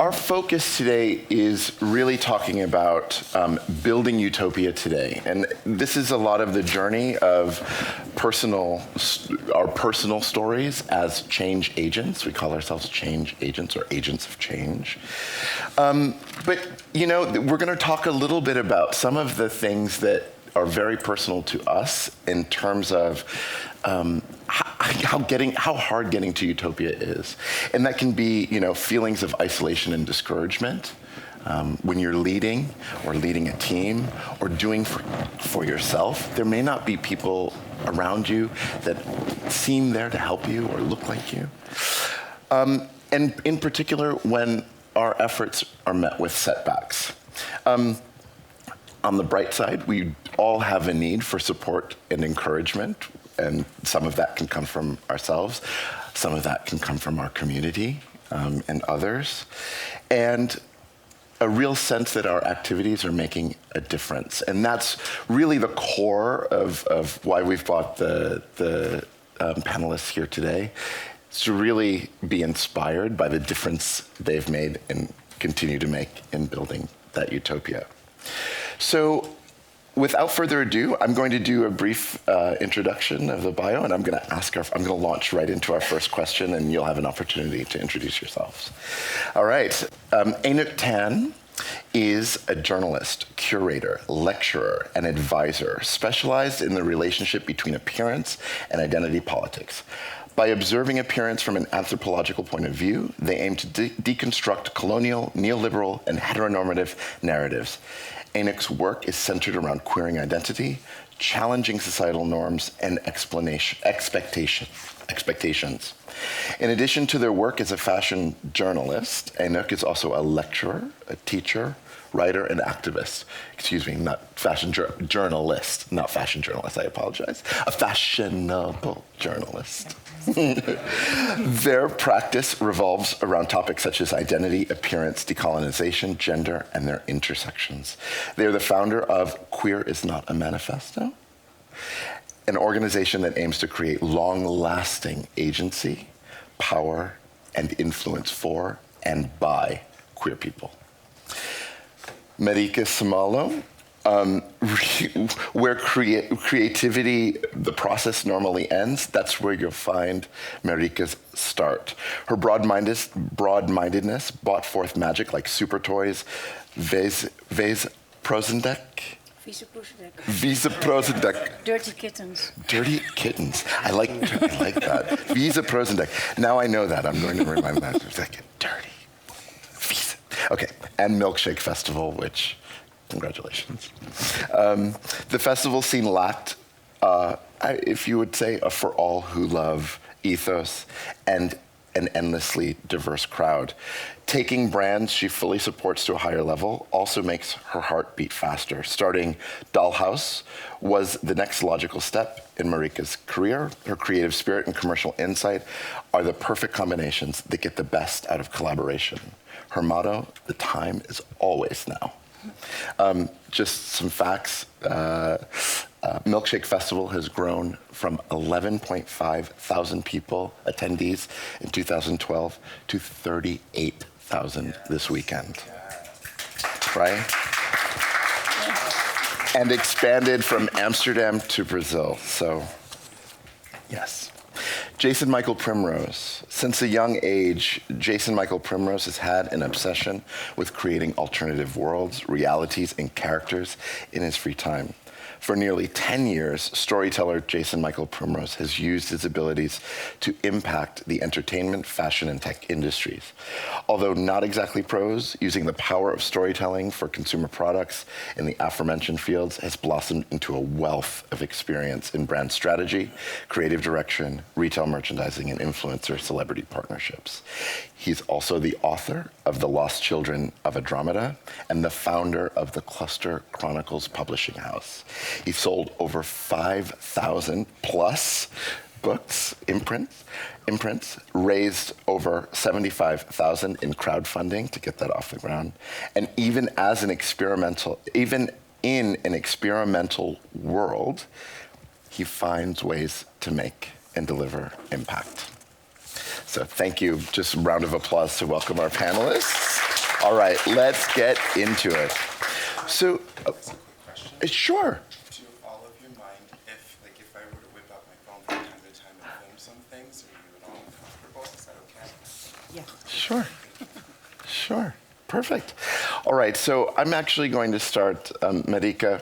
Our focus today is really talking about building utopia today. And this is a lot of the journey of our personal stories as change agents. We call ourselves change agents or agents of change. But, we're going to talk a little bit about some of the things that are very personal to us in terms of how hard getting to utopia is. And that can be, feelings of isolation and discouragement when you're leading or leading a team or doing for yourself. There may not be people around you that seem there to help you or look like you. And in particular, when our efforts are met with setbacks. On the bright side, we all have a need for support and encouragement, and some of that can come from ourselves, some of that can come from our community and others, and a real sense that our activities are making a difference. And that's really the core of why we've brought the panelists here today, is to really be inspired by the difference they've made and continue to make in building that utopia. So, without further ado, I'm going to do a brief introduction of the bio, and I'm going to launch right into our first question, and you'll have an opportunity to introduce yourselves. All right. Aynouk Tan is a journalist, curator, lecturer, and advisor specialized in the relationship between appearance and identity politics. By observing appearance from an anthropological point of view, they aim to deconstruct colonial, neoliberal, and heteronormative narratives. Aynouk's work is centered around queering identity, challenging societal norms, and expectations. In addition to their work as a fashion journalist, Aynouk is also a lecturer, a teacher, writer, and activist. Excuse me, not fashion journalist, not fashion journalist, I apologize. A fashionable journalist. Their practice revolves around topics such as identity, appearance, decolonization, gender, and their intersections. They are the founder of Queer is Not a Manifesto, an organization that aims to create long-lasting agency, power, and influence for and by queer people. Marieke Samallo, where creativity, the process normally ends, that's where you'll find Marieke's start. Her broad-mindedness brought forth magic like super toys, Vase Prosendek. Visa Prosendek. Dirty kittens. Dirty kittens. I like that. Visa Prosendek. Now I know that. I'm going to remind that. It's like dirty. Visa. Okay. And Milkshake Festival, which, congratulations. The festival scene lacked, if you would say, a for all who love ethos and an endlessly diverse crowd. Taking brands she fully supports to a higher level also makes her heart beat faster. Starting Dollhouse was the next logical step in Marieke's career. Her creative spirit and commercial insight are the perfect combinations that get the best out of collaboration. Her motto, the time is always now. Just some facts. Milkshake Festival has grown from 11.5 thousand people, attendees in 2012, to 38,000 this weekend. Right? And expanded from Amsterdam to Brazil. So, yes. Jason Michael Primrose. Since a young age, Jason Michael Primrose has had an obsession with creating alternative worlds, realities, and characters in his free time. For nearly 10 years, storyteller Jason Michael Primrose has used his abilities to impact the entertainment, fashion, and tech industries. Although not exactly prose, using the power of storytelling for consumer products in the aforementioned fields has blossomed into a wealth of experience in brand strategy, creative direction, retail merchandising, and influencer celebrity partnerships. He's also the author of The Lost Children of Andromeda and the founder of the Cluster Chronicles publishing house. He sold over 5,000 plus books, imprints, raised over 75,000 in crowdfunding to get that off the ground. And even in an experimental world, he finds ways to make and deliver impact. So thank you. Just a round of applause to welcome our panelists. All right, let's get into it. So, sure. Do all of you mind if I were to whip out my phone from time to time and film some things? Are you at all comfortable? Is that okay? Yeah. Sure. Sure. Perfect. All right, so I'm actually going to start, Marieke.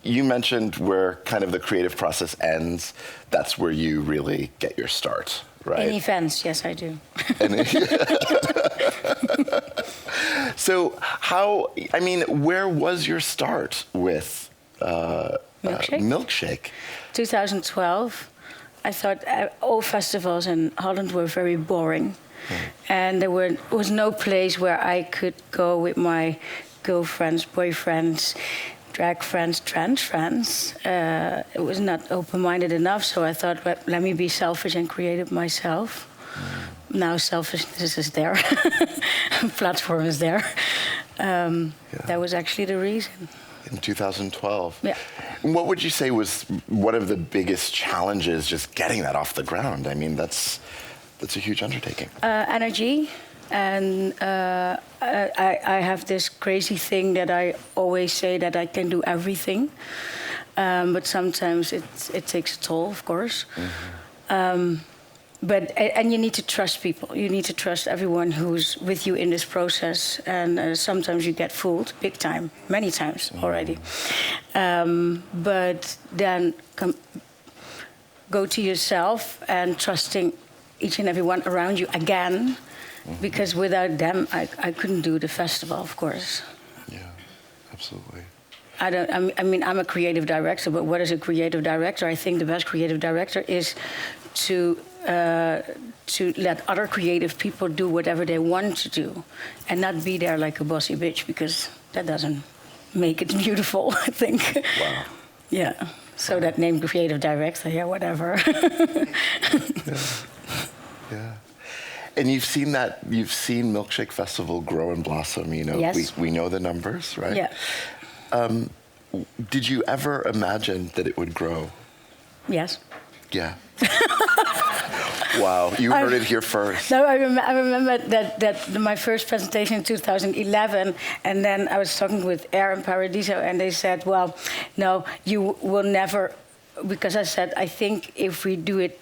You mentioned where kind of the creative process ends. That's where you really get your start, right? In events, yes, I do. So where was your start with Milkshake? 2012. I thought all festivals in Holland were very boring. And there was no place where I could go with my girlfriends, boyfriends, drag friends, trans friends. It was not open-minded enough, so I thought, well, let me be selfish and creative myself. Now selfishness is there. Platform is there. That was actually the reason. In 2012. Yeah. What would you say was one of the biggest challenges just getting that off the ground? I mean, that's a huge undertaking. Energy. And I have this crazy thing that I always say that I can do everything. But sometimes it takes a toll, of course. Mm-hmm. And you need to trust people. You need to trust everyone who's with you in this process. And sometimes you get fooled, big time, many times already. But then go to yourself and trusting each and every one around you again. Because without them, I couldn't do the festival, of course. Yeah, absolutely. I'm a creative director, but what is a creative director? I think the best creative director is to let other creative people do whatever they want to do, and not be there like a bossy bitch, because that doesn't make it beautiful, I think. Wow. Yeah. So that name, creative director, yeah, whatever. Yeah. And you've seen Milkshake Festival grow and blossom. You know, yes. we know the numbers, right? Yeah. Did you ever imagine that it would grow? Yes. Yeah. Wow, you heard it here first. No, I remember that my first presentation in 2011, and then I was talking with Air and Paradiso, and they said, well, no, you will never, because I said, I think if we do it,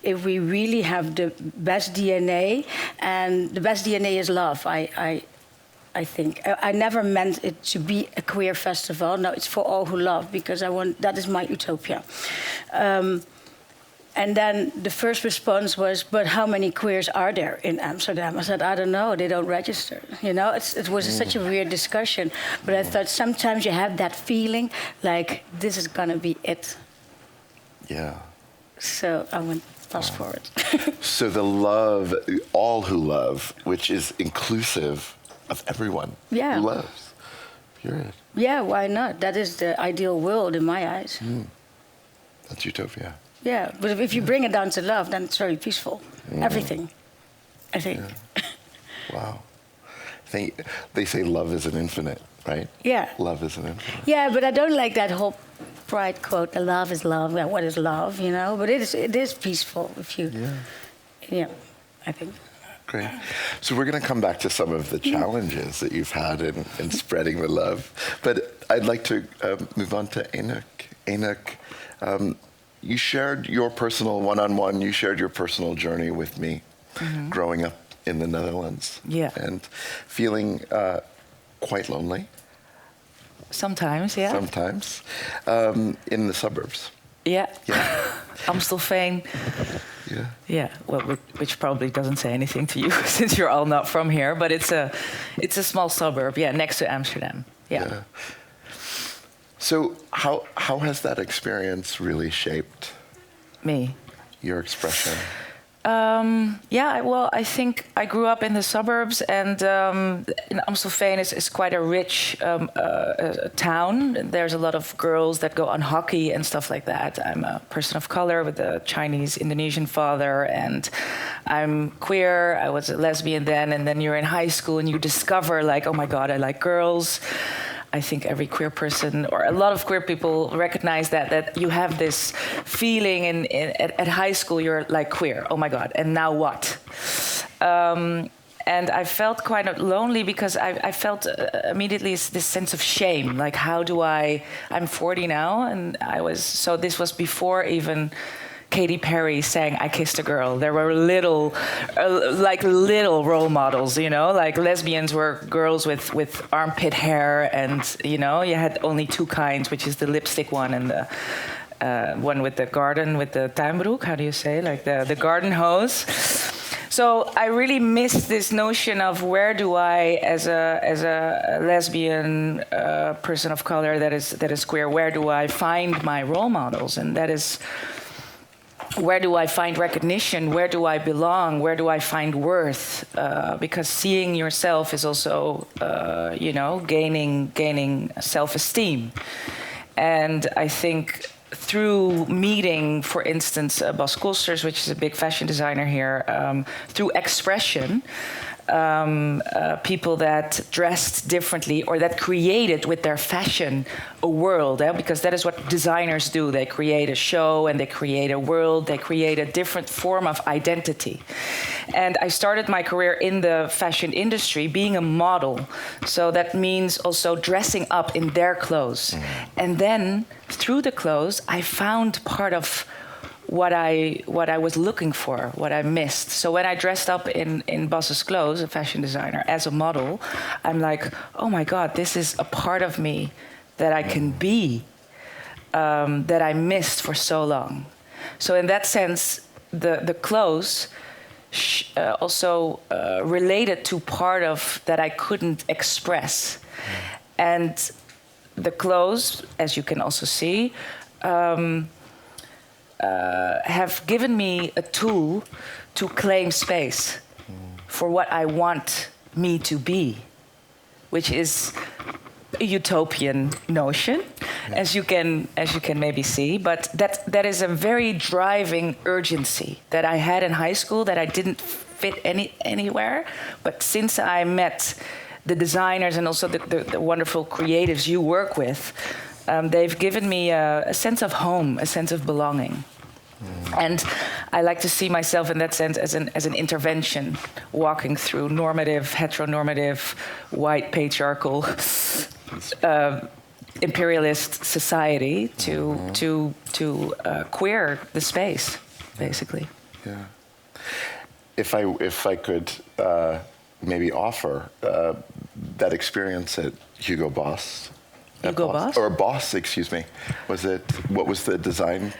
if we really have the best DNA, and the best DNA is love, I think. I never meant it to be a queer festival. No, it's for all who love, because that is my utopia. And then the first response was, but how many queers are there in Amsterdam? I said, I don't know, they don't register. You know, it was such a weird discussion. But I thought sometimes you have that feeling like this is gonna be it. Yeah. So I went fast forward. So the love, all who love, which is inclusive of everyone who loves. Period. Yeah, why not? That is the ideal world in my eyes. That's utopia. Yeah, but if you bring it down to love, then it's very peaceful. Everything, I think. Yeah. Wow. They say love is an infinite, right? Yeah. Love is an infinite. Yeah, but I don't like that whole pride quote, the love is love. Well, what is love, you know? But it is peaceful if you... Yeah, I think. Great. So we're going to come back to some of the challenges that you've had in spreading the love. But I'd like to move on to Aynouk. Aynouk, you shared your personal one-on-one, you shared your personal journey with me growing up in the Netherlands. Yeah. And feeling quite lonely. Sometimes, yeah. Sometimes. In the suburbs. Yeah. Yeah. Amstelveen. Yeah. Yeah, well, which probably doesn't say anything to you since you're all not from here, but it's a small suburb, yeah, next to Amsterdam. Yeah. So how has that experience really shaped Me? Your expression? Yeah, well, I think I grew up in the suburbs, and in Amstelveen is quite a rich town. There's a lot of girls that go on hockey and stuff like that. I'm a person of color with a Chinese Indonesian father, and I'm queer. I was a lesbian then, and then you're in high school and you discover, like, oh my God, I like girls. I think every queer person, or a lot of queer people, recognize that you have this feeling at high school, you're like queer. Oh my God! And now what? And I felt quite lonely because I felt immediately this sense of shame. Like, how do I'm 40 now, and this was before even Katy Perry sang "I Kissed a Girl." There were little role models, like lesbians were girls with armpit hair, and you had only two kinds, which is the lipstick one and the one with the tuinbroek. How do you say, like the garden hose? So I really missed this notion of where do I, as a lesbian person of color that is queer, where do I find my role models, and that is. Where do I find recognition? Where do I belong? Where do I find worth? Because seeing yourself is also, gaining self-esteem. And I think through meeting, for instance, Bas Kosters, which is a big fashion designer here, through expression, people that dressed differently or that created with their fashion a world, because that is what designers do. They create a show and they create a world, they create a different form of identity. And I started my career in the fashion industry being a model. So that means also dressing up in their clothes. And then through the clothes, I found part of what I was looking for, what I missed. So when I dressed up in Bas's clothes, a fashion designer, as a model, I'm like, oh my God, this is a part of me that I can be, that I missed for so long. So in that sense, the clothes also related to part of that I couldn't express. And the clothes, as you can also see, have given me a tool to claim space for what I want me to be, which is a utopian notion, as you can maybe see. But that is a very driving urgency that I had in high school that I didn't fit anywhere. But since I met the designers and also the wonderful creatives you work with, they've given me a sense of home, a sense of belonging. And I like to see myself in that sense as an intervention, walking through normative, heteronormative, white, patriarchal, imperialist society to queer the space, basically. Yeah. If I could maybe offer that experience at Hugo Boss. Hugo Boss? Or Boss, excuse me. What was the design?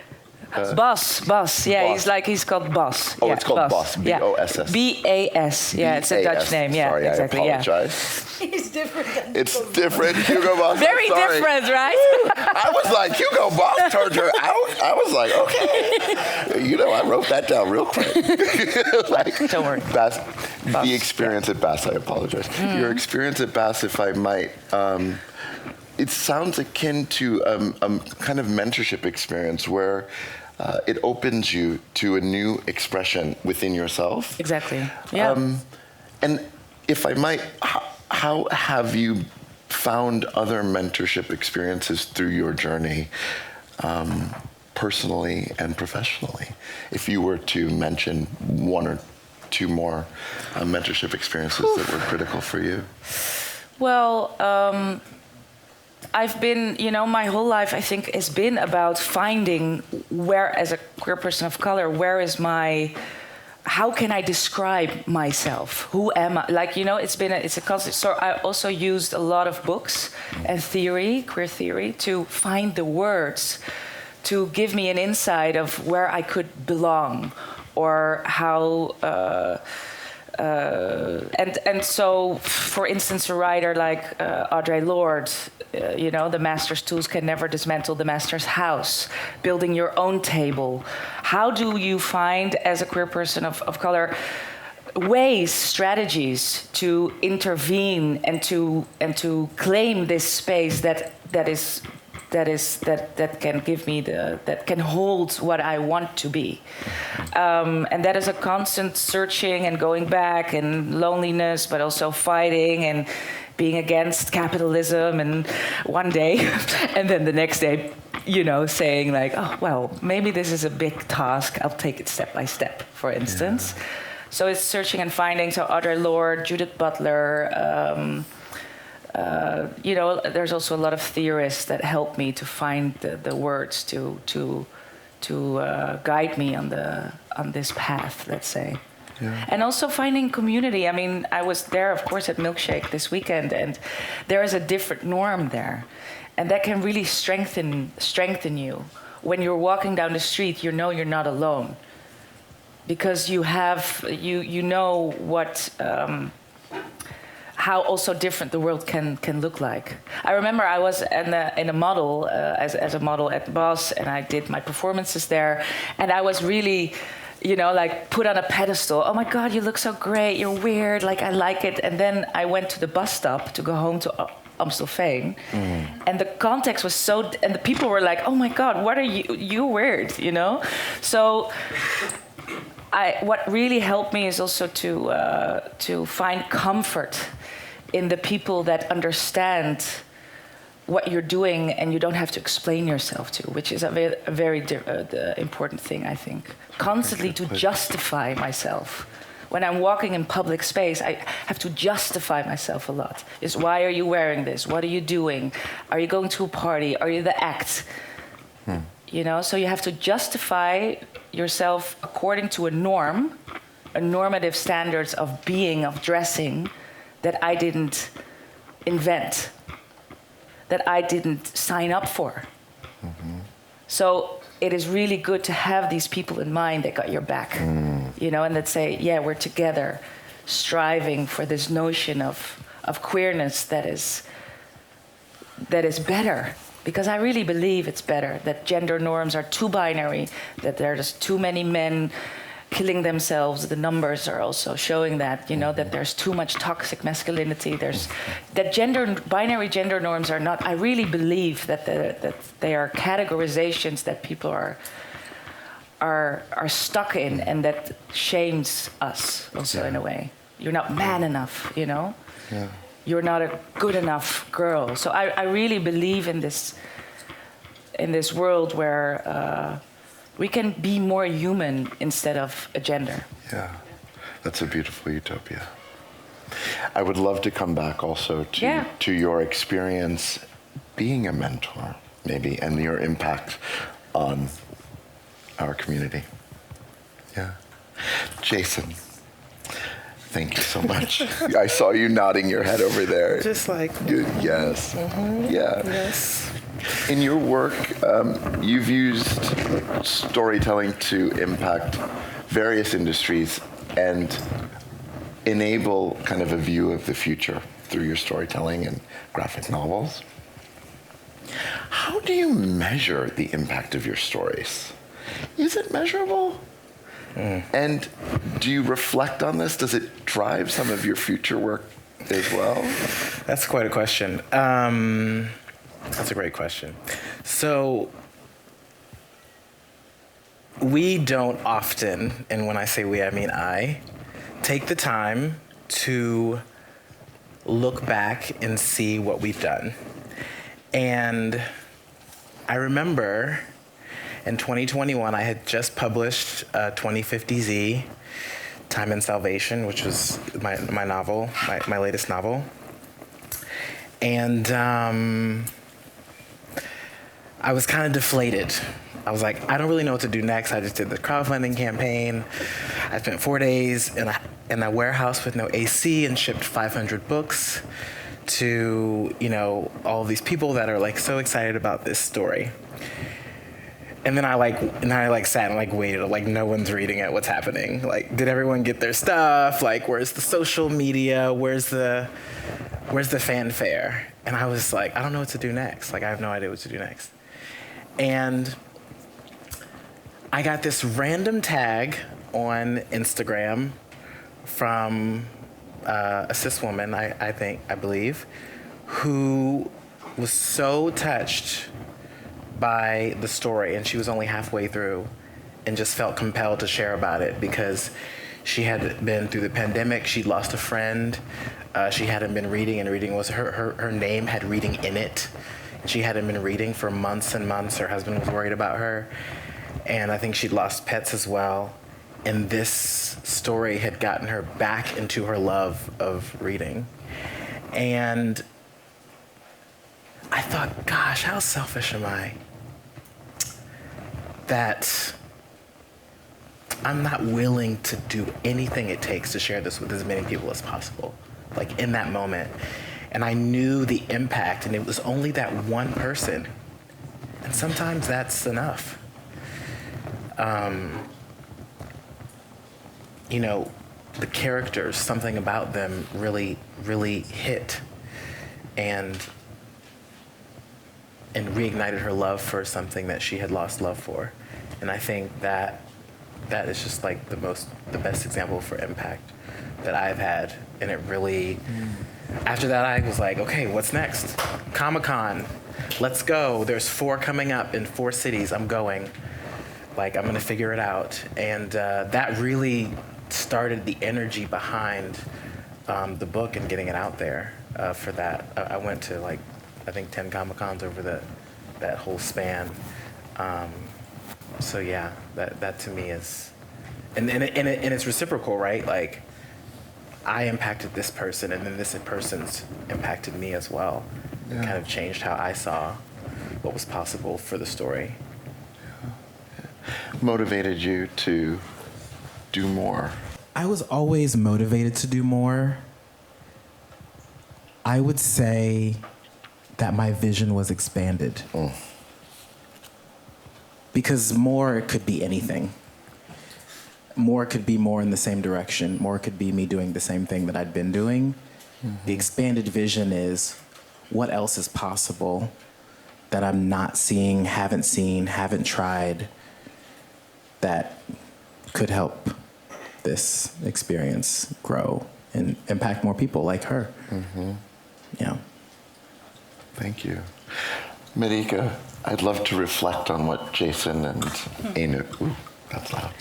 Boss. Yeah, Boss. He's called Boss. Oh, yeah, it's called Boss. B-O-S-S. B-A-S. Yeah, it's a Dutch name. Yeah, sorry, exactly. I apologize. It's different. It's different. Hugo Boss. Very different, right? I was like, Hugo Boss turned her out. I was like, okay. I wrote that down real quick. Don't worry. Bass, the experience at Bass, I apologize. Your experience at Bass, if I might, it sounds akin to a kind of mentorship experience where it opens you to a new expression within yourself. Exactly. Yeah. And if I might, how have you found other mentorship experiences through your journey, personally and professionally? If you were to mention one or two more mentorship experiences that were critical for you. Well, I've been, my whole life, I think, has been about finding where, as a queer person of color, how can I describe myself? Who am I? It's a constant. So I also used a lot of books and queer theory, to find the words to give me an insight of where I could belong, or how. And so, for instance, a writer like Audre Lorde, the master's tools can never dismantle the master's house, building your own table. How do you find, as a queer person of color, ways, strategies to intervene and to claim this space that is that can give me that can hold what I want to be, and that is a constant searching and going back and loneliness, but also fighting and being against capitalism, and one day and then the next day, saying like, oh well, maybe this is a big task, I'll take it step by step, for instance. Yeah. So it's searching and finding. So Audre Lorde, Judith Butler. There's also a lot of theorists that help me to find the words to guide me on this path, let's say. Yeah. And also finding community. I mean, I was there, of course, at Milkshake this weekend, and there is a different norm there, and that can really strengthen you. When you're walking down the street, you're not alone, because you know what. How also different the world can look like. I remember I was in a model as a model at Boss, and I did my performances there, and I was really, like put on a pedestal. Oh my God, you look so great. You're weird. Like I like it. And then I went to the bus stop to go home to Amstelveen, and the context was so, and the people were like, oh my God, what are you weird, So. What really helped me is also to find comfort in the people that understand what you're doing, and you don't have to explain yourself to, which is a very important thing, I think. Constantly to justify myself. When I'm walking in public space, I have to justify myself a lot. Is why are you wearing this? What are you doing? Are you going to a party? Are you the act? So you have to justify yourself according to a normative standards of being, of dressing, that I didn't invent, that I didn't sign up for. Mm-hmm. So it is really good to have these people in mind that got your back, and that say, yeah, we're together, striving for this notion of queerness that is better. Because I really believe it's better, that gender norms are too binary, that there's too many men killing themselves. The numbers are also showing that, that there's too much toxic masculinity. Binary gender norms are not, I really believe that they are categorizations that people are stuck in, and that shames us also in a way. You're not man enough, Yeah. You're not a good enough girl. So I really believe in this world where we can be more human instead of a gender. Yeah, that's a beautiful utopia. I would love to come back also to your experience being a mentor, maybe, and your impact on our community. Yeah. Jason. Thank you so much. I saw you nodding your head over there. Just like... Yes. Mm-hmm. Yeah. Yes. In your work, you've used storytelling to impact various industries and enable kind of a view of the future through your storytelling and graphic novels. How do you measure the impact of your stories? Is it measurable? And do you reflect on this? Does it drive some of your future work as well? That's quite a question. That's a great question. So we don't often, and when I say we, I mean I, take the time to look back and see what we've done. And I remember in 2021, I had just published 2050Z, Time and Salvation, which was my novel, my latest novel. And I was kind of deflated. I was like, I don't really know what to do next. I just did the crowdfunding campaign. I spent 4 days in a warehouse with no AC and shipped 500 books to, all these people that are like so excited about this story. And then I sat and waited, no one's reading it, what's happening? Did everyone get their stuff? Where's the social media? Where's the fanfare? And I was like, I don't know what to do next. I have no idea what to do next. And I got this random tag on Instagram from a cis woman, I believe, who was so touched by the story, and she was only halfway through and just felt compelled to share about it because she had been through the pandemic. She'd lost a friend. She hadn't been reading, and reading was her name had reading in it. She hadn't been reading for months and months. Her husband was worried about her. And I think she'd lost pets as well. And this story had gotten her back into her love of reading. And I thought, gosh, how selfish am I? That I'm not willing to do anything it takes to share this with as many people as possible, like in that moment. And I knew the impact, and it was only that one person. And sometimes that's enough. You know, the characters, something about them really, really hit and reignited her love for something that she had lost love for. And I think that is just like the best example for impact that I've had. And it really, after that, I was like, okay, what's next? Comic-Con, let's go. There's 4 coming up in 4 cities. I'm going. Like, I'm gonna figure it out. And that really started the energy behind the book and getting it out there for that. I went to like, I think 10 Comic-Cons over that whole span. So yeah, that to me is, and it's reciprocal, right? Like, I impacted this person, and then this person's impacted me as well. Yeah. And kind of changed how I saw what was possible for the story. Motivated you to do more? I was always motivated to do more. I would say that my vision was expanded. Because more could be anything. More could be more in the same direction. More could be me doing the same thing that I'd been doing. The expanded vision is what else is possible that I'm not seeing, haven't tried, that could help this experience grow and impact more people like her. Yeah. Thank you. Marieke, I'd love to reflect on what Jason and Aynouk, that's loud,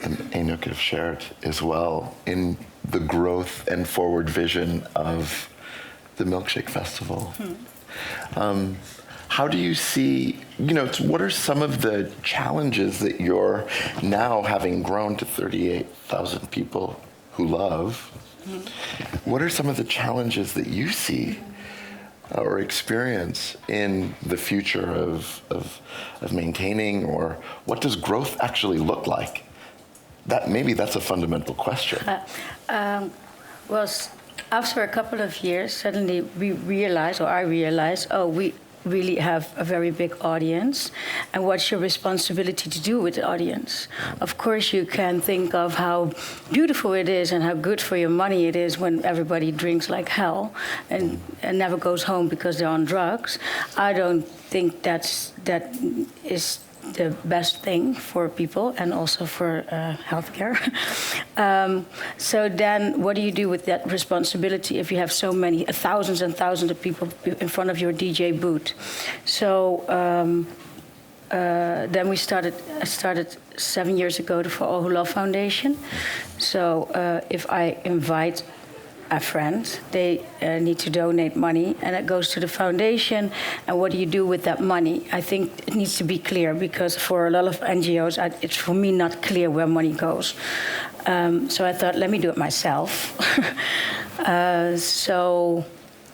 and Aynouk have shared as well in the growth and forward vision of the Milkshake Festival. How do you see, what are some of the challenges that you're now, having grown to 38,000 people who love, what are some of the challenges that you see or experience in the future of maintaining, or what does growth actually look like? Maybe that's a fundamental question. Well, after a couple of years, suddenly I realized, we really have a very big audience, and what's your responsibility to do with the audience? Of course, you can think of how beautiful it is and how good for your money it is when everybody drinks like hell and never goes home because they're on drugs. I don't think that is the best thing for people and also for healthcare. So then what do you do with that responsibility if you have so many, thousands and thousands of people in front of your DJ booth? So then I started 7 years ago the For All Who Love Foundation. So if I invite a friend, they need to donate money, and it goes to the foundation. And what do you do with that money? I think it needs to be clear, because for a lot of NGOs, it's for me not clear where money goes. So I thought, let me do it myself. So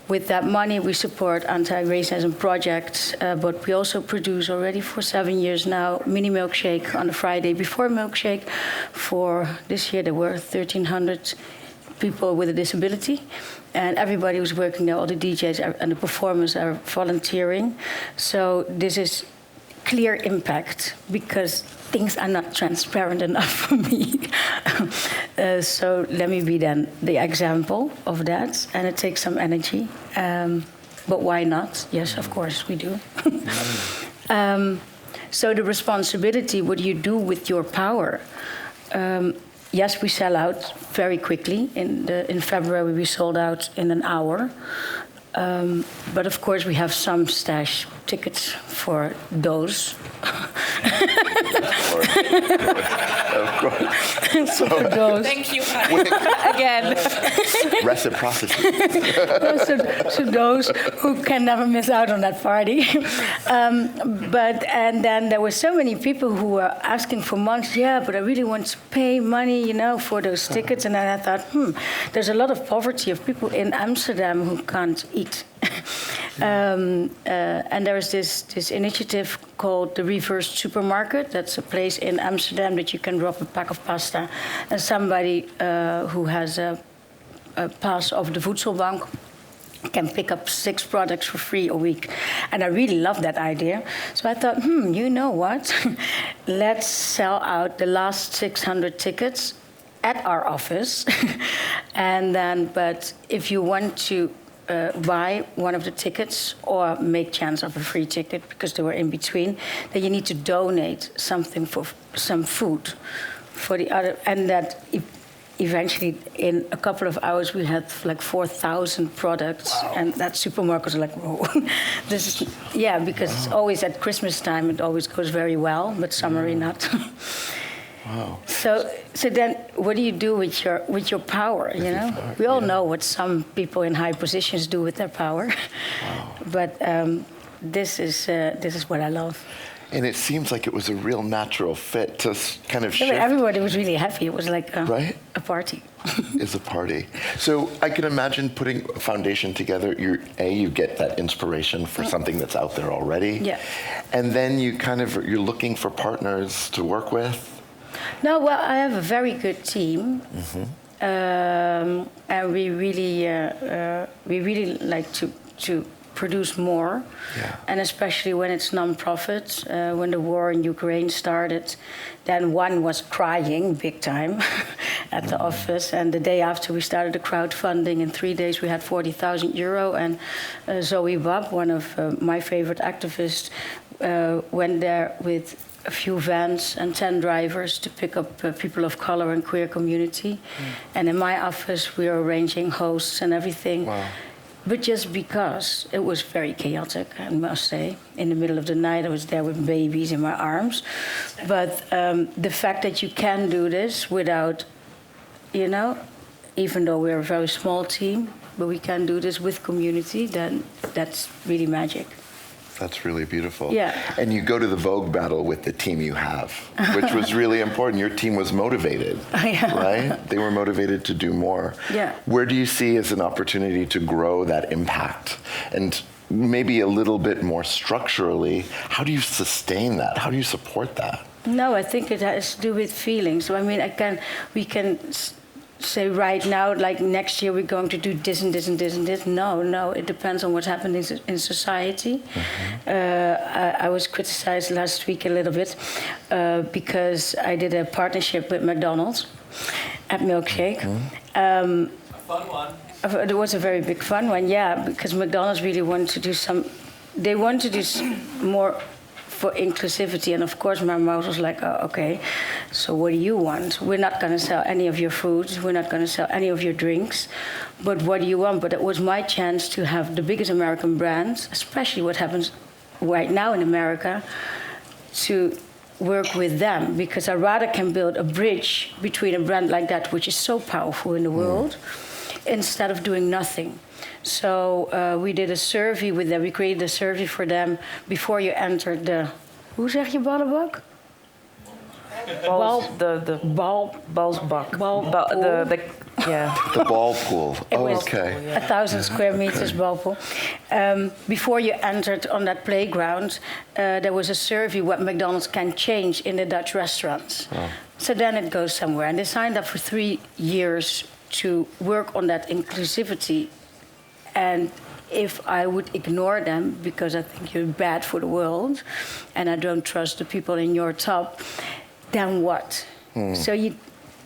with that money, we support anti-racism projects, but we also produce already for 7 years now mini milkshake on the Friday before milkshake. For this year, there were 1,300 people with a disability, and everybody who's working there, all the DJs and the performers are volunteering. So this is clear impact, because things are not transparent enough for me. So let me be then the example of that, and it takes some energy. But why not? Yes, of course we do. So the responsibility, what do you do with your power? Yes, we sell out very quickly. In February, we sold out in an hour. But of course, we have some stash tickets for those. Of course. For those. Thank you again. Reciprocity. So those who can never miss out on that party. And then there were so many people who were asking for months. Yeah, but I really want to pay money, for those tickets. And then I thought, there's a lot of poverty of people in Amsterdam who can't eat. And there is this initiative called the Reverse Supermarket. That's a place in Amsterdam that you can drop a pack of pasta, and somebody who has a pass of the Voedselbank can pick up 6 products for free a week. And I really love that idea. So I thought, you know what? Let's sell out the last 600 tickets at our office. And then, but if you want to buy one of the tickets or make chance of a free ticket because they were in between, then you need to donate something for some food for the other. And that eventually, in a couple of hours, we had like 4,000 products. Wow. And that supermarket was like, whoa. This is, because it's always at Christmas time, it always goes very well, but summery not. Wow. So then, what do you do with your power? We all know what some people in high positions do with their power, but this is what I love. And it seems like it was a real natural fit to kind of shift. Everybody was really happy. It was like a party. Is a party. So I can imagine putting a foundation together. You get that inspiration for something that's out there already. Yeah. And then you're looking for partners to work with. No, well, I have a very good team, and we really like to produce more, and especially when it's non-profit. When the war in Ukraine started, then one was crying big time at the office, and the day after we started the crowdfunding, in 3 days we had €40,000, and Zoe Wab, one of my favorite activists, went there with a few vans and 10 drivers to pick up people of color and queer community. And in my office, we were arranging hosts and everything. Wow. But just because it was very chaotic, I must say. In the middle of the night, I was there with babies in my arms. But the fact that you can do this without, even though we're a very small team, but we can do this with community, then that's really magic. That's really beautiful. Yeah. And you go to the Vogue battle with the team you have, which was really important. Your team was motivated, right? They were motivated to do more. Yeah. Where do you see as an opportunity to grow that impact? And maybe a little bit more structurally, how do you sustain that? How do you support that? No, I think it has to do with feelings. So, I mean, we can say right now, like next year we're going to do this and this and this and this. No, it depends on what's happening in society. I was criticized last week a little bit because I did a partnership with McDonald's at Milkshake. A fun one. It was a very big fun one, because McDonald's really wanted to do they want to do more for inclusivity, and of course my mouth was like, okay, so what do you want? We're not going to sell any of your foods, we're not going to sell any of your drinks, but what do you want? But it was my chance to have the biggest American brands, especially what happens right now in America, to work with them, because I rather can build a bridge between a brand like that, which is so powerful in the world, instead of doing nothing. So we did a survey with them. We created a survey for them before you entered the... Hoe zeg je ballenbak? Balsbak. The ball pool. It was Okay. 1,000 square meters ball pool. Before you entered on that playground, there was a survey what McDonald's can change in the Dutch restaurants. Oh. So then it goes somewhere. And they signed up for 3 years to work on that inclusivity. And if I would ignore them because I think you're bad for the world and I don't trust the people in your top, then what? So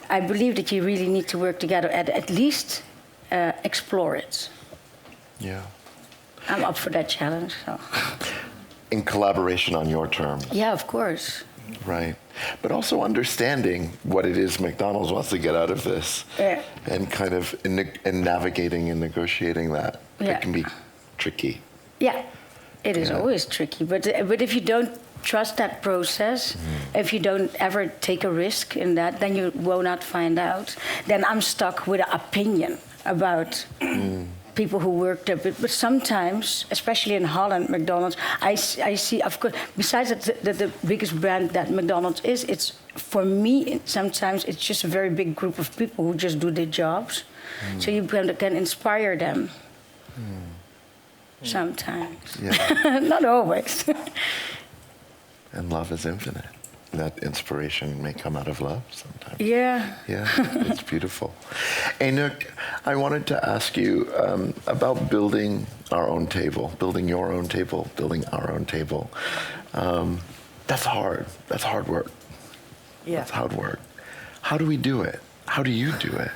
I believe that you really need to work together and at least explore it. Yeah. I'm up for that challenge. So. In collaboration on your terms. Yeah, of course. Right. But also understanding what it is McDonald's wants to get out of this. Yeah. And kind of in navigating and negotiating that. Yeah. It can be tricky. Yeah, it is Yeah. always tricky. But if you don't trust that process, if you don't ever take a risk in that, then you will not find out. Then I'm stuck with an opinion about people who work there. But sometimes, especially in Holland, McDonald's, I see, of course, besides that the biggest brand that McDonald's is, it's, for me, sometimes it's just a very big group of people who just do their jobs. So you can inspire them. Sometimes. Yeah. Not always. And love is infinite. That inspiration may come out of love sometimes. Yeah. Yeah, it's beautiful. Aynouk, I wanted to ask you about building our own table, building your own table, building our own table. That's hard. That's hard work. Yeah. That's hard work. How do we do it? How do you do it?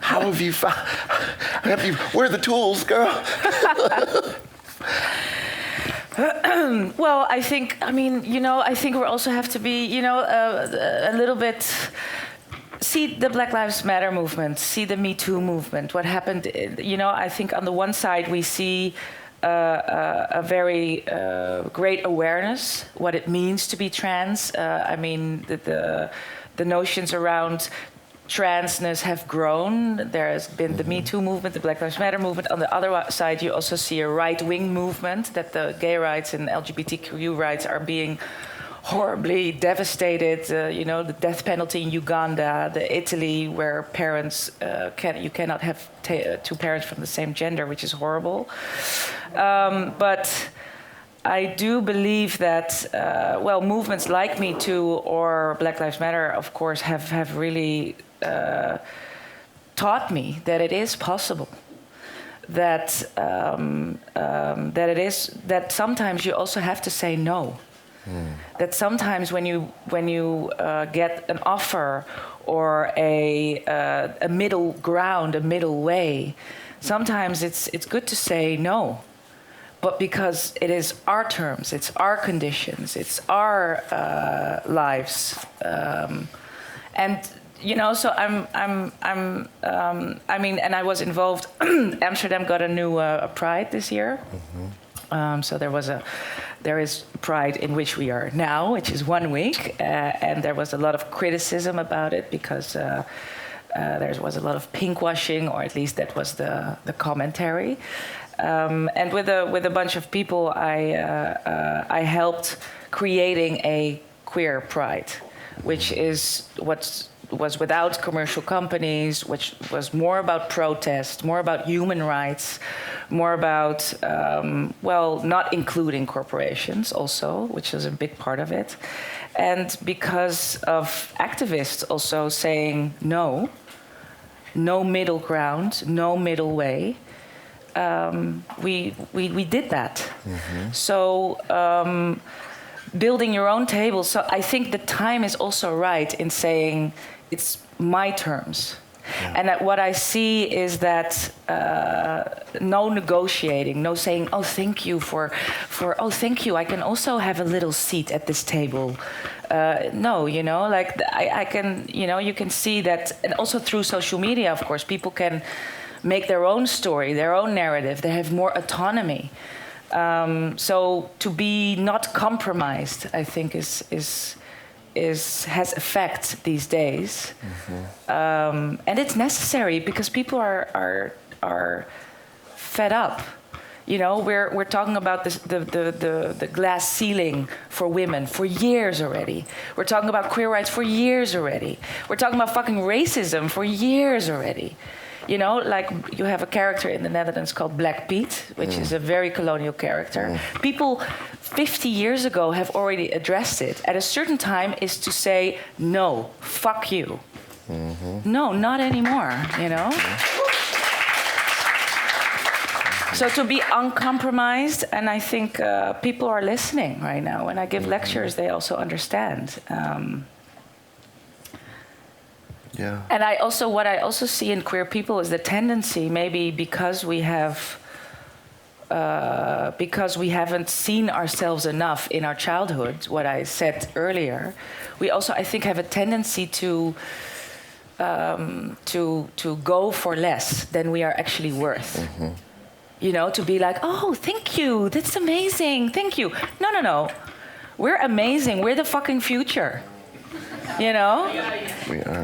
How have you found? Where are the tools, girl? Well, I think we also have to be, a little bit. See the Black Lives Matter movement, see the Me Too movement. What happened? I think on the one side we see a very great awareness what it means to be trans. The notions around transness have grown. There has been the Me Too movement, the Black Lives Matter movement. On the other side, you also see a right-wing movement that the gay rights and LGBTQIA rights are being horribly devastated. The death penalty in Uganda, the Italy, where parents you cannot have two parents from the same gender, which is horrible. But I do believe that, movements like Me Too or Black Lives Matter, of course, have really taught me that it is possible. That that sometimes you also have to say no. That sometimes when you get an offer or a middle ground, a middle way, sometimes it's good to say no. But because it is our terms, it's our conditions, it's our lives, and so and I was involved. Amsterdam got a new Pride this year, so there is Pride in which we are now, which is 1 week, and there was a lot of criticism about it because there was a lot of pinkwashing, or at least that was the commentary. And with a bunch of people, I helped creating a queer pride, which is what was without commercial companies, which was more about protest, more about human rights, more about not including corporations also, which is a big part of it, and because of activists also saying no middle ground, no middle way. We did that. So building your own table. So I think the time is also right in saying it's my terms. Yeah. And that what I see is that no negotiating, no saying, oh, thank you oh, thank you, I can also have a little seat at this table. No, I can, you can see that, and also through social media, of course, people can make their own story, their own narrative. They have more autonomy. So to be not compromised, I think, has effect these days, and it's necessary because people are fed up. We're talking about the glass ceiling for women for years already. We're talking about queer rights for years already. We're talking about fucking racism for years already. Like you have a character in the Netherlands called Black Pete, which is a very colonial character. People 50 years ago have already addressed it. At a certain time is to say, no, fuck you. No, not anymore, So to be uncompromised, and I think people are listening right now. When I give lectures, they also understand. Yeah. And what I also see in queer people is the tendency, maybe because we haven't seen ourselves enough in our childhood, what I said earlier, we also, I think, have a tendency to go for less than we are actually worth. to be like, oh, thank you, that's amazing, thank you. No. We're amazing. We're the fucking future. We are.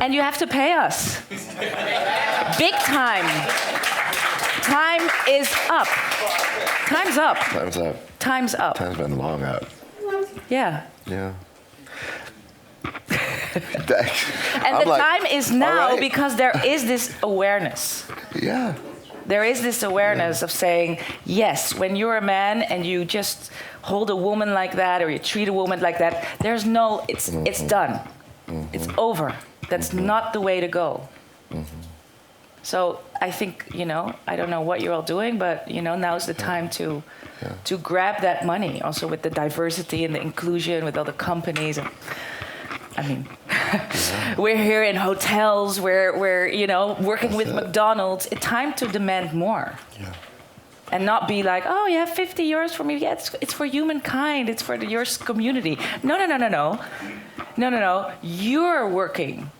And you have to pay us. Big time. Time is up. Time's up. Time's up. Time's up. Time's been long up. Yeah. Yeah. And the time is now because there is this awareness. Yeah. There is this awareness of saying, yes, when you're a man and you just hold a woman like that or you treat a woman like that, it's done. It's over. That's not the way to go. So I think, I don't know what you're all doing, but, now's the time to grab that money, also with the diversity and the inclusion, with all the companies. We're here in hotels, we're working with McDonald's. It's time to demand more. Yeah. And not be like, oh, you have 50 euros for me. Yeah, it's for humankind. It's for your community. No. You're working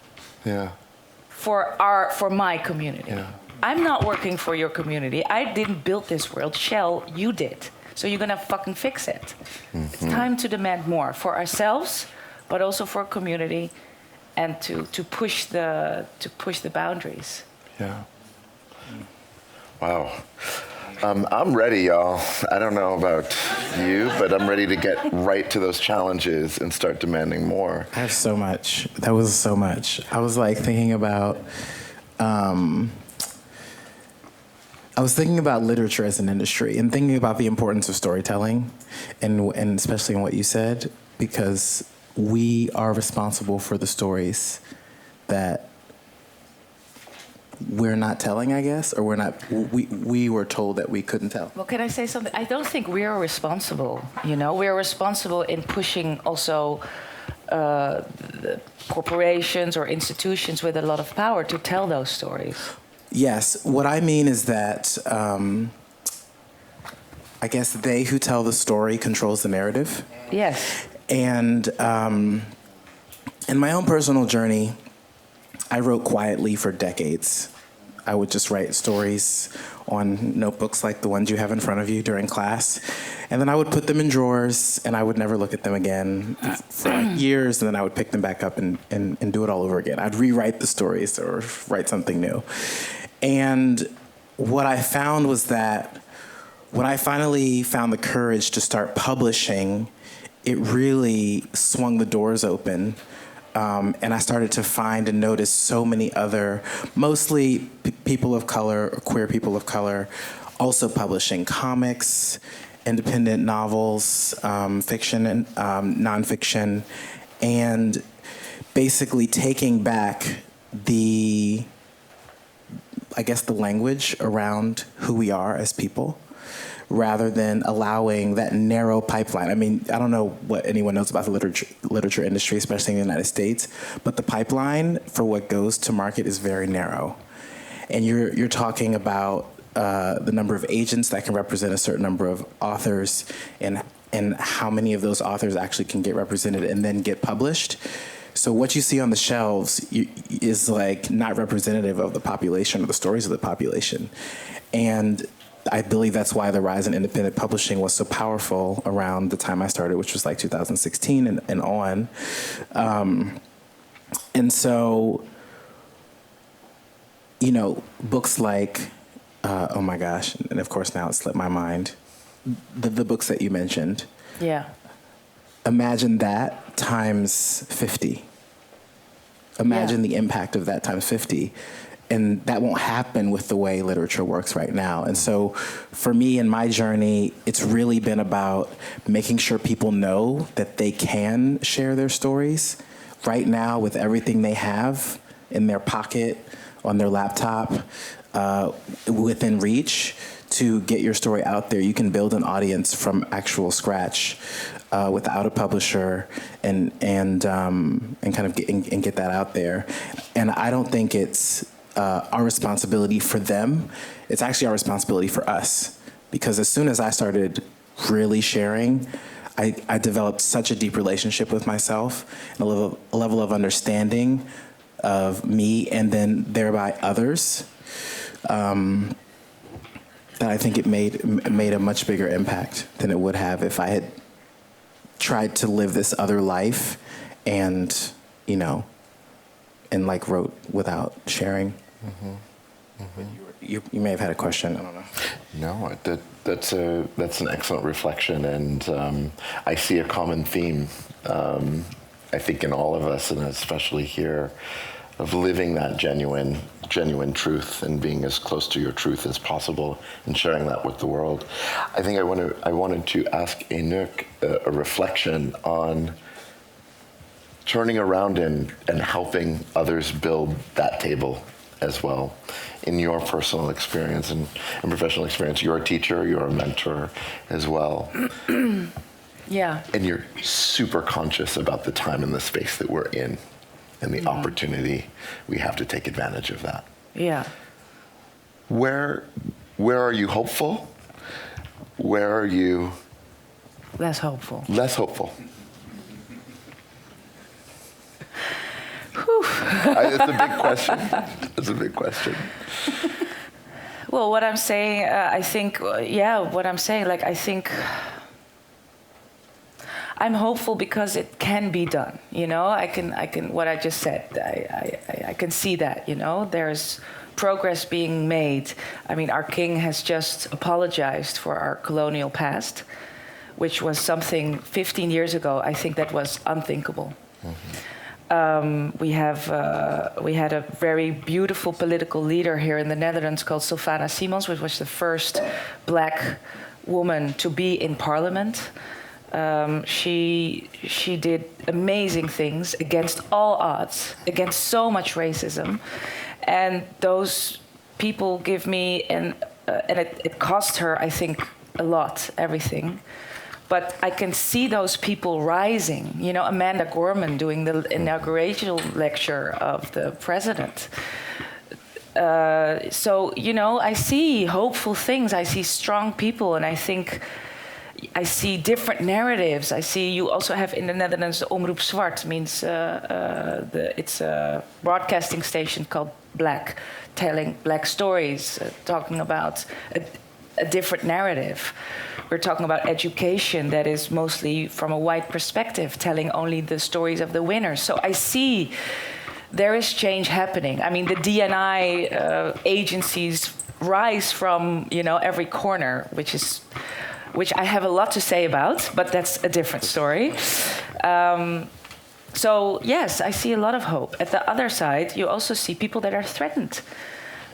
for my community. Yeah. I'm not working for your community. I didn't build this world. Shell, you did. So you're going to fucking fix it. It's time to demand more for ourselves, but also for community, and to push the boundaries. Yeah. Wow. I'm ready, y'all. I don't know about you, but I'm ready to get right to those challenges and start demanding more. I have so much. That was so much. I was thinking about. I was thinking about literature as an industry and thinking about the importance of storytelling, and especially in what you said, because we are responsible for the stories that we're not telling, I guess, or we were told that we couldn't tell. Well, can I say something? I don't think we are responsible. We are responsible in pushing also the corporations or institutions with a lot of power to tell those stories. Yes, what I mean is that I guess they who tell the story controls the narrative. Yes. And in my own personal journey, I wrote quietly for decades. I would just write stories on notebooks like the ones you have in front of you during class. And then I would put them in drawers, and I would never look at them again for years, and then I would pick them back up and do it all over again. I'd rewrite the stories or write something new. And what I found was that when I finally found the courage to start publishing, it really swung the doors open. And I started to find and notice so many other, mostly people of color, or queer people of color, also publishing comics, independent novels, fiction and nonfiction, and basically taking back the language around who we are as people, rather than allowing that narrow pipeline. I mean, I don't know what anyone knows about the literature industry, especially in the United States, but the pipeline for what goes to market is very narrow. And you're talking about the number of agents that can represent a certain number of authors, and how many of those authors actually can get represented and then get published. So what you see on the shelves is not representative of the population or the stories of the population. And I believe that's why the rise in independent publishing was so powerful around the time I started, which was 2016 and on. And so, books like, oh my gosh, and of course now it slipped my mind, the books that you mentioned. Yeah. Imagine that times 50. Imagine the impact of that times 50. And that won't happen with the way literature works right now. And so for me in my journey, it's really been about making sure people know that they can share their stories right now with everything they have in their pocket, on their laptop, within reach, to get your story out there. You can build an audience from actual scratch without a publisher and kind of get that out there. And I don't think it's our responsibility for them. It's actually our responsibility for us, because as soon as I started really sharing, I developed such a deep relationship with myself and a level of understanding of me and then thereby others. that I think it made a much bigger impact than it would have if I had tried to live this other life and, you know, and like wrote without sharing. Mm-hmm. Mm-hmm. You may have had a question. I don't know. No, that's an excellent reflection, and I see a common theme. I think in all of us, and especially here, of living that genuine truth and being as close to your truth as possible and sharing that with the world. I think I wanted to ask Aynouk a reflection on turning around and helping others build that table as well. In your personal experience and professional experience, you're a teacher, you're a mentor as well. Yeah. And you're super conscious about the time and the space that we're in and the opportunity we have to take advantage of that. Yeah. Where are you hopeful? Where are you less hopeful? Less hopeful. It's a big question. It's a big question. Well, what I'm saying, I think, what I'm saying, like, I think I'm hopeful because it can be done. You know, I can. What I just said, I can see that. You know, there's progress being made. I mean, our king has just apologized for our colonial past, which was something 15 years ago. I think that was unthinkable. Mm-hmm. We had a very beautiful political leader here in the Netherlands called Sylvana Simons, which was the first black woman to be in parliament. She did amazing things against all odds, against so much racism, and those people give me and it cost her, I think, a lot, everything. But I can see those people rising. You know, Amanda Gorman doing the inaugural lecture of the president. So, you know, I see hopeful things. I see strong people, and I think I see different narratives. I see you also have in the Netherlands Omroep Zwart, means it's a broadcasting station called Black, telling black stories, talking about a different narrative. We're talking about education that is mostly from a white perspective, telling only the stories of the winners. So I see there is change happening. I mean, the D&I agencies rise from, you know, every corner, which I have a lot to say about, but that's a different story. So yes, I see a lot of hope. At the other side, you also see people that are threatened.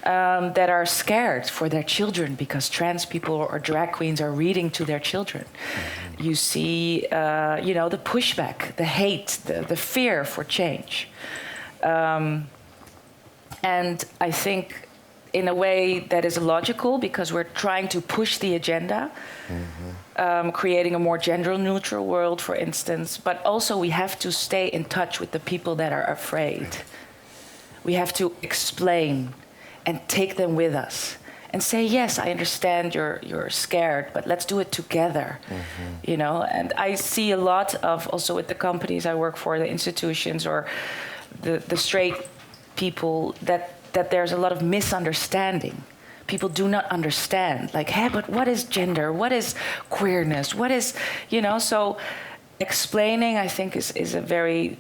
That are scared for their children because trans people or drag queens are reading to their children. Mm-hmm. You see, you know, the pushback, the hate, the fear for change. And I think in a way that is logical because we're trying to push the agenda, creating a more gender-neutral world, for instance, but also we have to stay in touch with the people that are afraid. We have to explain and take them with us and say, yes, I understand you're scared, but let's do it together, you know? And I see a lot of, also with the companies I work for, the institutions or the straight people, that there's a lot of misunderstanding. People do not understand, like, hey, but what is gender? What is queerness? What is, you know? So explaining, I think, is a very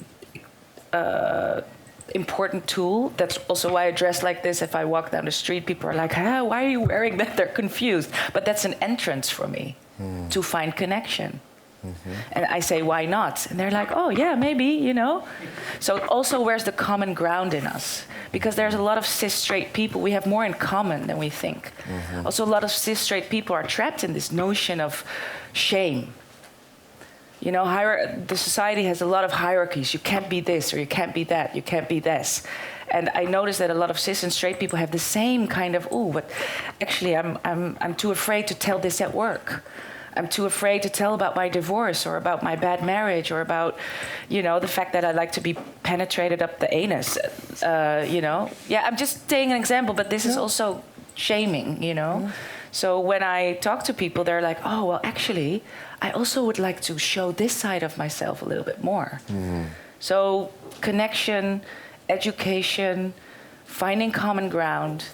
important tool. That's also why I dress like this. If I walk down the street, people are like, why are you wearing that? They're confused. But that's an entrance for me to find connection. And I say, why not? And they're like, oh, yeah, maybe, you know. So also, where's the common ground in us? Because there's a lot of cis straight people. We have more in common than we think. Also, a lot of cis straight people are trapped in this notion of shame. You know, the society has a lot of hierarchies. You can't be this, or you can't be that, you can't be this. And I notice that a lot of cis and straight people have the same kind of, but actually I'm too afraid to tell this at work. I'm too afraid to tell about my divorce or about my bad marriage or about, you know, the fact that I like to be penetrated up the anus, you know. Yeah, I'm just taking an example, but this is also shaming, you know. So when I talk to people, they're like, oh, well, actually, I also would like to show this side of myself a little bit more. So connection, education, finding common ground,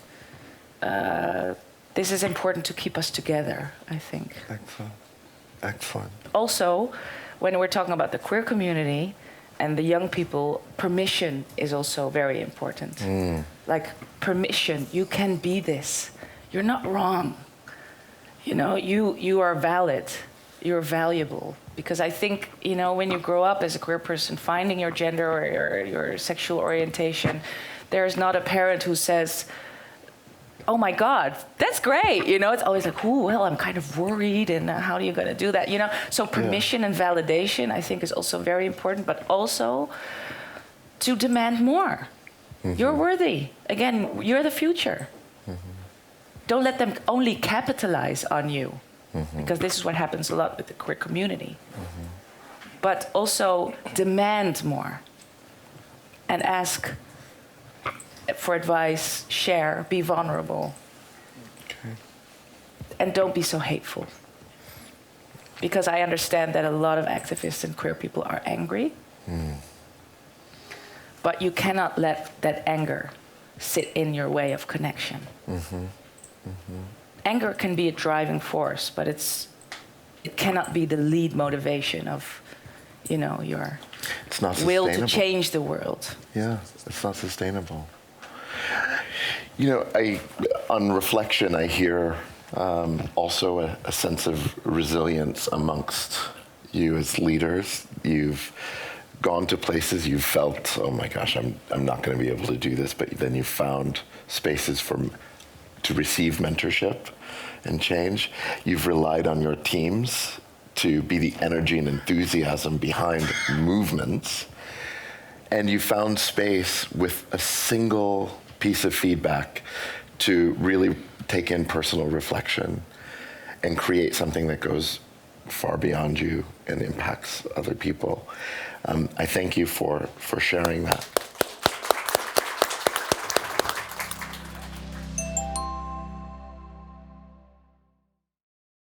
this is important to keep us together, I think. Excellent. Excellent. Also, when we're talking about the queer community and the young people, permission is also very important. Like permission, you can be this. You're not wrong. You know, you are valid. You're valuable. Because I think, you know, when you grow up as a queer person, finding your gender or your sexual orientation, there's not a parent who says, oh my God, that's great. You know, it's always like, oh, well, I'm kind of worried, and how are you going to do that? You know, so permission and validation, I think, is also very important, but also to demand more. You're worthy. Again, you're the future. Don't let them only capitalize on you, because this is what happens a lot with the queer community. But also demand more and ask for advice, share, be vulnerable. Okay. And don't be so hateful. Because I understand that a lot of activists and queer people are angry. But you cannot let that anger sit in your way of connection. Anger can be a driving force, but it cannot be the lead motivation of, you know, your will to change the world. Yeah, it's not sustainable. You know, on reflection, I hear also a sense of resilience amongst you as leaders. You've gone to places you've felt, oh my gosh, I'm not going to be able to do this, but then you found spaces to receive mentorship and change. You've relied on your teams to be the energy and enthusiasm behind movements. And you found space with a single piece of feedback to really take in personal reflection and create something that goes far beyond you and impacts other people. I thank you for sharing that.